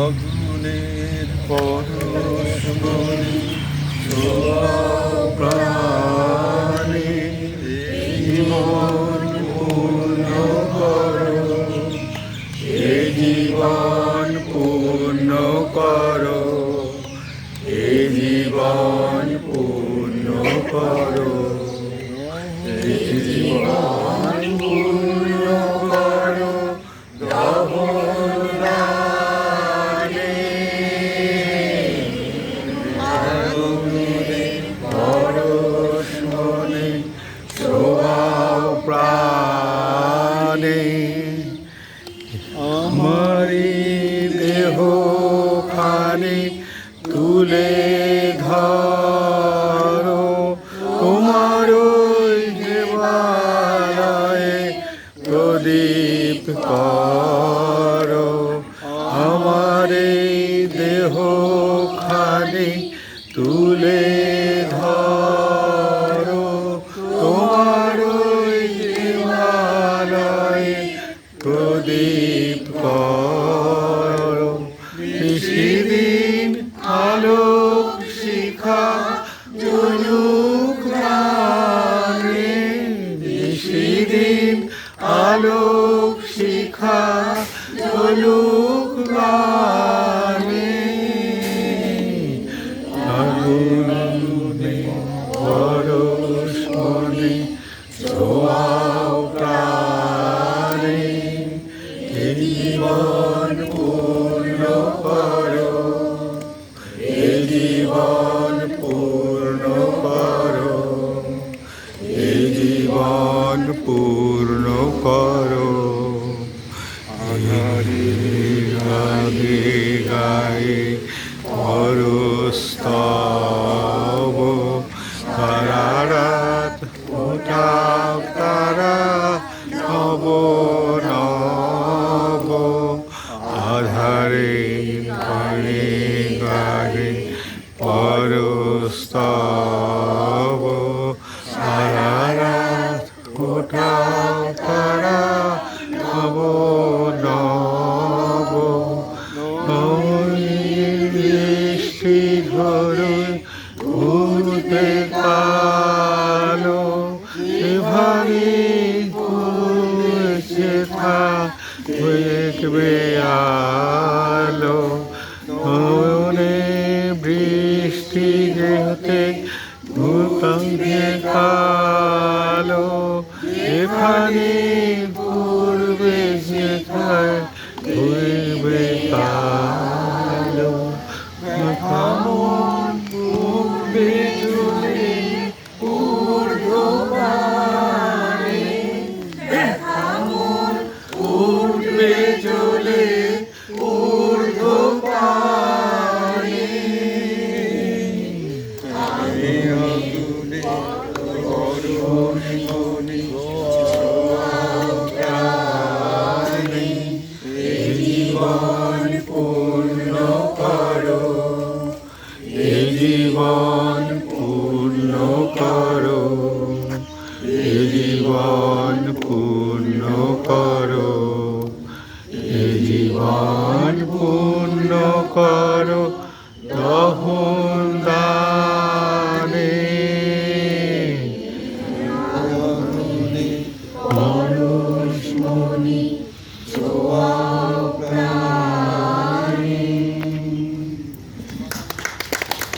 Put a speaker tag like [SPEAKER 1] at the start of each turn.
[SPEAKER 1] আগুনের পরশমণি ছোঁয়াও প্রাণে, এই মন পূর্ণ করো, এই জীবন পূর্ণ করো, এই জীবন পূর্ণ করো, এই জীবন পূর্ণ করো গ্রহণদানে। আগুনে পরশমণি ছোঁয়াও প্রাণে, আমারি দেহ খানি তুলে ধরো, তোমার দেবালয়ে প্রদীপ করো। আমার এই দেহ খানি তুলে ধরো, তোমার দেবালয়ে প্রদীপ করো। নিশিদিন আলোক শিখা জ্বলুক প্রাণে, নিশিদিন আলোক শিখা জ্বলুক প্রাণে। আগুনে পরশমণি ছোঁয়াও প্রাণে, এই জীবন পূর্ণ করো, এই জীবন পূর্ণ করো, এই জীবন পূর্ণ করো। আধারের আগে গায়ে পরস্তব, সারা রাত ফোটাও তারা নব নব। আধারে গায়ে গায়ে পরস্তব, সারা রাত ফোটাও তারা নব নব। বৃষ্টি ধরে ঘুরতে কালো, এভাবে ঘুরছে দেখবে আলো। মনে বৃষ্টি যেতে ভূকম্পে কালো, এখানে ঘুরবে যেথায় ঘুরবে কালো। কেমন উঠবে চলে ঊর্ধ্বপানে, কেমন উঠবে চলে ঊর্ধ্বপানে। এই আগুনে পরশমণি ছোঁয়াও প্রাণে, এই জীবন পূর্ণ করো, এই জীবন পূর্ণ করো, এই জীবন পূর্ণ করো, এই জীবন পূর্ণ করো। দহন